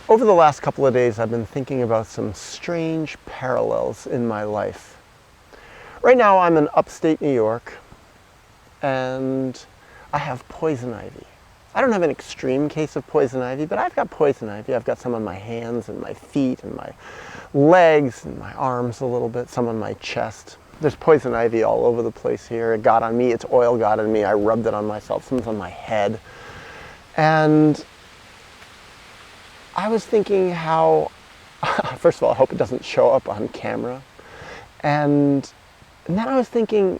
Over the last couple of days, I've been thinking about some strange parallels in my life. Right now, I'm in upstate New York, and I have poison ivy. I don't have an extreme case of poison ivy, but I've got poison ivy. I've got some on my hands and my feet and my legs and my arms a little bit, some on my chest. There's poison ivy all over the place here. It got on me, its oil got on me, I rubbed it on myself, some's on my head. And I was thinking how, first of all, I hope it doesn't show up on camera. And then I was thinking,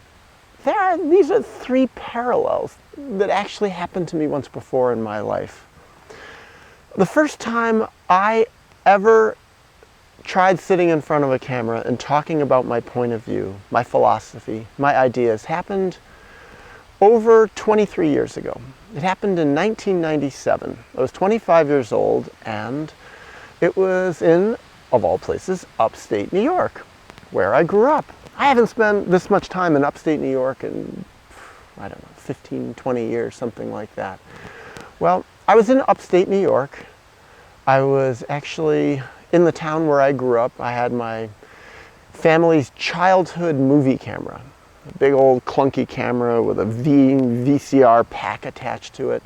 these are three parallels that actually happened to me once before in my life. The first time I ever tried sitting in front of a camera and talking about my point of view, my philosophy, my ideas happened over 23 years ago. It happened in 1997. I was 25 years old, and it was in, of all places, upstate New York, where I grew up. I haven't spent this much time in upstate New York in, I don't know, 15, 20 years, something like that. Well, I was in upstate New York. I was actually in the town where I grew up. I had my family's childhood movie camera. A big old clunky camera with a VCR pack attached to it.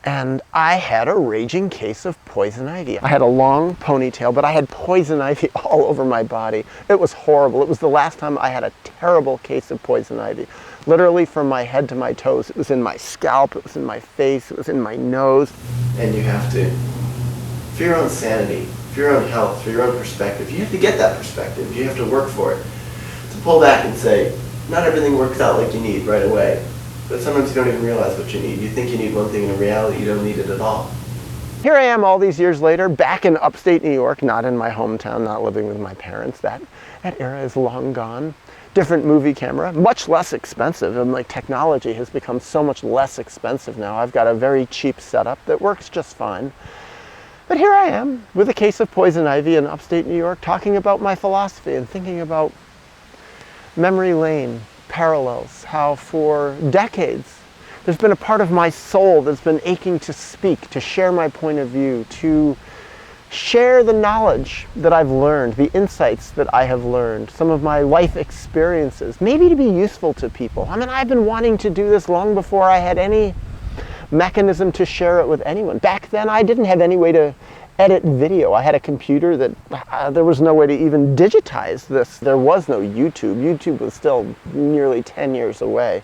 And I had a raging case of poison ivy. I had a long ponytail, but I had poison ivy all over my body. It was horrible. It was the last time I had a terrible case of poison ivy. Literally from my head to my toes. It was in my scalp, it was in my face, it was in my nose. And you have to, for your own sanity, for your own health, for your own perspective, you have to get that perspective. You have to work for it. To pull back and say, not everything works out like you need right away, but sometimes you don't even realize what you need. You think you need one thing, and in reality you don't need it at all. Here I am all these years later, back in upstate New York, not in my hometown, not living with my parents. That era is long gone. Different movie camera, much less expensive, and like technology has become so much less expensive now. I've got a very cheap setup that works just fine. But here I am with a case of poison ivy in upstate New York, talking about my philosophy and thinking about memory lane, parallels, how for decades there's been a part of my soul that's been aching to speak, to share my point of view, to share the knowledge that I've learned, the insights that I have learned, some of my life experiences, maybe to be useful to people. I mean, I've been wanting to do this long before I had any mechanism to share it with anyone. Back then, I didn't have any way to edit video. I had a computer that there was no way to even digitize this. There was no YouTube. YouTube was still nearly 10 years away.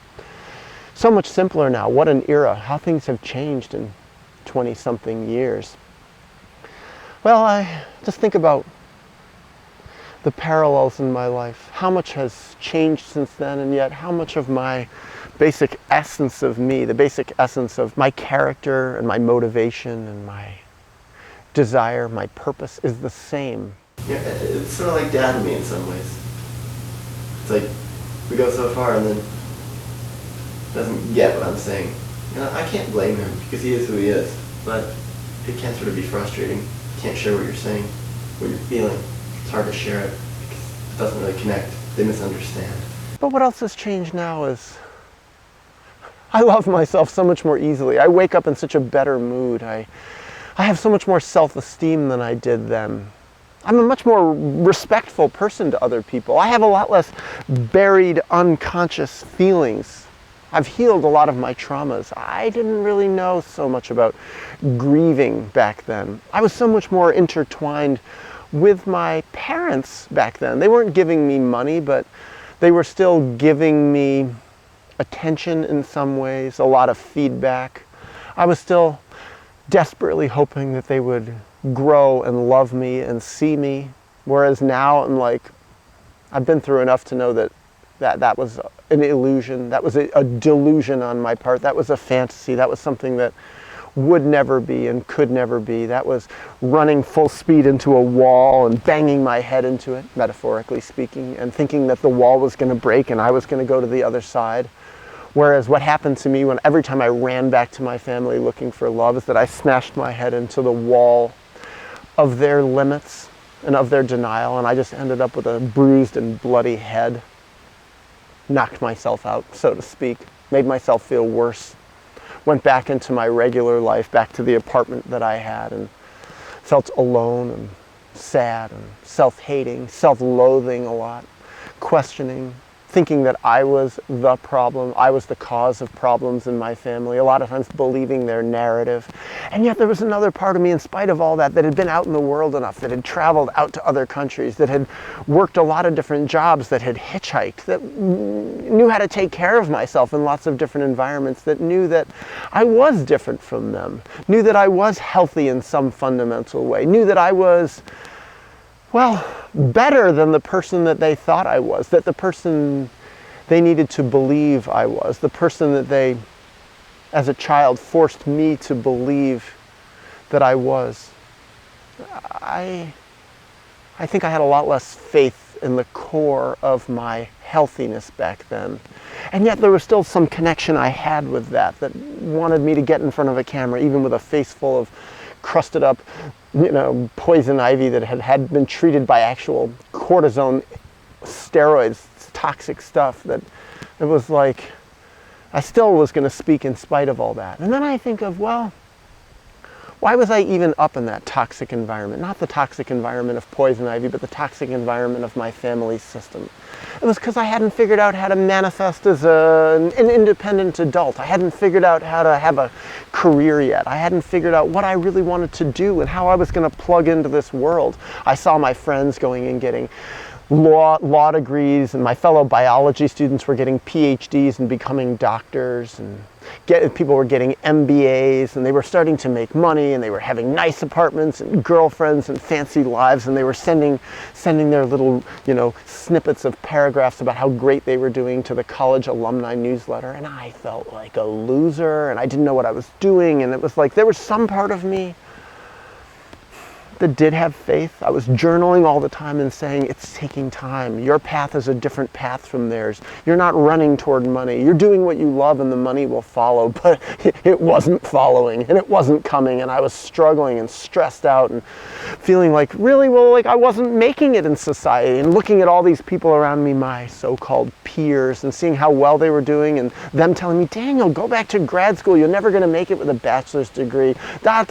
So much simpler now. What an era. How things have changed in 20-something years. Well, I just think about the parallels in my life. How much has changed since then, and yet how much of my basic essence of me, the basic essence of my character and my motivation and my desire, my purpose is the same. Yeah, it's sort of like Dad and me in some ways. It's like we go so far and then doesn't get what I'm saying. You know, I can't blame him because he is who he is, but it can sort of be frustrating. You can't share what you're saying, what you're feeling. It's hard to share it because it doesn't really connect. They misunderstand. But what else has changed now is I love myself so much more easily. I wake up in such a better mood. I have so much more self-esteem than I did then. I'm a much more respectful person to other people. I have a lot less buried, unconscious feelings. I've healed a lot of my traumas. I didn't really know so much about grieving back then. I was so much more intertwined with my parents back then. They weren't giving me money, but they were still giving me attention in some ways, a lot of feedback. I was still desperately hoping that they would grow and love me and see me. Whereas now I'm like, I've been through enough to know that was an illusion. That was a delusion on my part. That was a fantasy. That was something that would never be and could never be. That was running full speed into a wall and banging my head into it, metaphorically speaking, and thinking that the wall was going to break and I was going to go to the other side. Whereas what happened to me every time I ran back to my family looking for love is that I smashed my head into the wall of their limits and of their denial, and I just ended up with a bruised and bloody head. Knocked myself out, so to speak, made myself feel worse. Went back into my regular life, back to the apartment that I had, and felt alone and sad and self-hating, self-loathing a lot, questioning, thinking that I was the problem, I was the cause of problems in my family, a lot of times believing their narrative. And yet there was another part of me, in spite of all that, that had been out in the world enough, that had traveled out to other countries, that had worked a lot of different jobs, that had hitchhiked, that knew how to take care of myself in lots of different environments, that knew that I was different from them, knew that I was healthy in some fundamental way, knew that I was, well, better than the person that they thought I was, that the person they needed to believe I was, the person that they, as a child, forced me to believe that I was. I think I had a lot less faith in the core of my healthiness back then. And yet there was still some connection I had with that wanted me to get in front of a camera, even with a face full of crusted up, poison ivy that had been treated by actual cortisone steroids, toxic stuff, that it was like I still was going to speak in spite of all that. And then I think of, well, why was I even up in that toxic environment? Not the toxic environment of poison ivy, but the toxic environment of my family system. It was because I hadn't figured out how to manifest as an independent adult. I hadn't figured out how to have a career yet. I hadn't figured out what I really wanted to do and how I was going to plug into this world. I saw my friends going and getting law degrees, and my fellow biology students were getting PhDs and becoming doctors, and people were getting MBAs, and they were starting to make money, and they were having nice apartments and girlfriends and fancy lives, and they were sending their little, snippets of paragraphs about how great they were doing to the college alumni newsletter. And I felt like a loser, and I didn't know what I was doing, and it was like there was some part of me that did have faith. I was journaling all the time and saying, it's taking time. Your path is a different path from theirs. You're not running toward money. You're doing what you love and the money will follow. But it wasn't following and it wasn't coming, and I was struggling and stressed out and feeling like, really, I wasn't making it in society, and looking at all these people around me, my so-called peers, and seeing how well they were doing, and them telling me, Daniel, go back to grad school. You're never going to make it with a bachelor's degree. I'd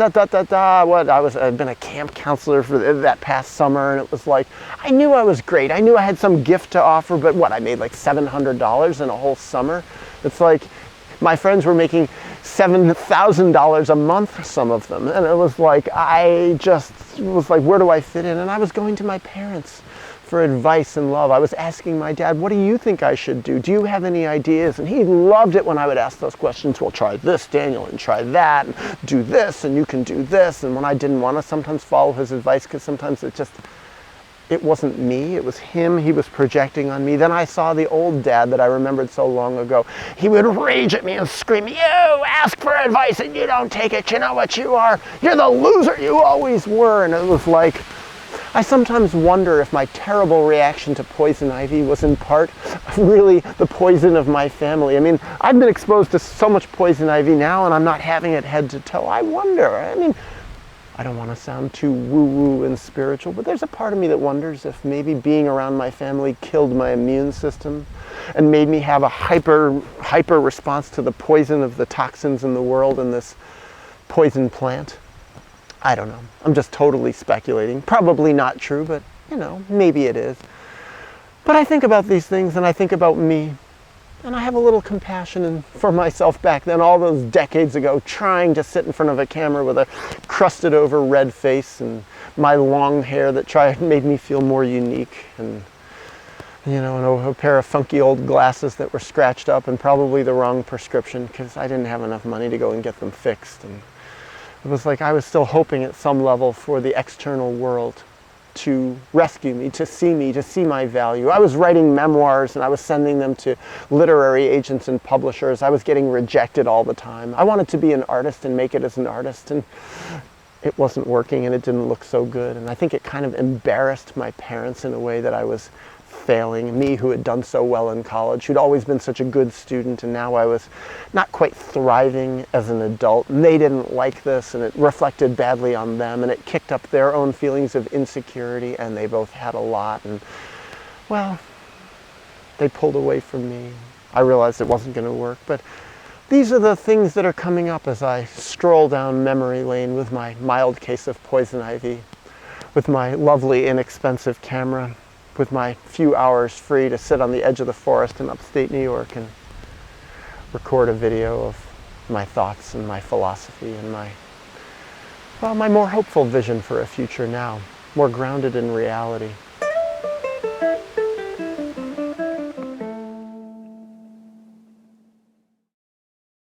been a camp counselor for that past summer, and it was like, I knew I was great. I knew I had some gift to offer, but I made like $700 in a whole summer. It's like my friends were making $7,000 a month, some of them, and it was like, I just was like, where do I fit in? And I was going to my parents for advice and love. I was asking my dad, what do you think I should do? Do you have any ideas? And he loved it when I would ask those questions. Well, try this, Daniel, and try that, and do this, and you can do this. And when I didn't want to sometimes follow his advice, because sometimes it wasn't me, it was him. He was projecting on me. Then I saw the old dad that I remembered so long ago. He would rage at me and scream, you ask for advice and you don't take it. You know what you are? You're the loser you always were. And it was like, I sometimes wonder if my terrible reaction to poison ivy was in part really the poison of my family. I mean, I've been exposed to so much poison ivy now, and I'm not having it head to toe. I wonder. I mean, I don't want to sound too woo-woo and spiritual, but there's a part of me that wonders if maybe being around my family killed my immune system and made me have a hyper response to the poison of the toxins in the world and this poison plant. I don't know. I'm just totally speculating. Probably not true, but maybe it is. But I think about these things, and I think about me, and I have a little compassion for myself back then, all those decades ago, trying to sit in front of a camera with a crusted over red face and my long hair that made me feel more unique, and a pair of funky old glasses that were scratched up and probably the wrong prescription because I didn't have enough money to go and get them fixed. And it was like I was still hoping at some level for the external world to rescue me, to see my value. I was writing memoirs and I was sending them to literary agents and publishers. I was getting rejected all the time. I wanted to be an artist and make it as an artist, and it wasn't working and it didn't look so good. And I think it kind of embarrassed my parents in a way that I was failing, me who had done so well in college, who'd always been such a good student, and now I was not quite thriving as an adult. And they didn't like this, and it reflected badly on them, and it kicked up their own feelings of insecurity, and they both had a lot, and they pulled away from me. I realized it wasn't going to work, but These are the things that are coming up as I stroll down memory lane with my mild case of poison ivy, with my lovely inexpensive camera, with my few hours free to sit on the edge of the forest in upstate New York and record a video of my thoughts and my philosophy and my more hopeful vision for a future now, more grounded in reality.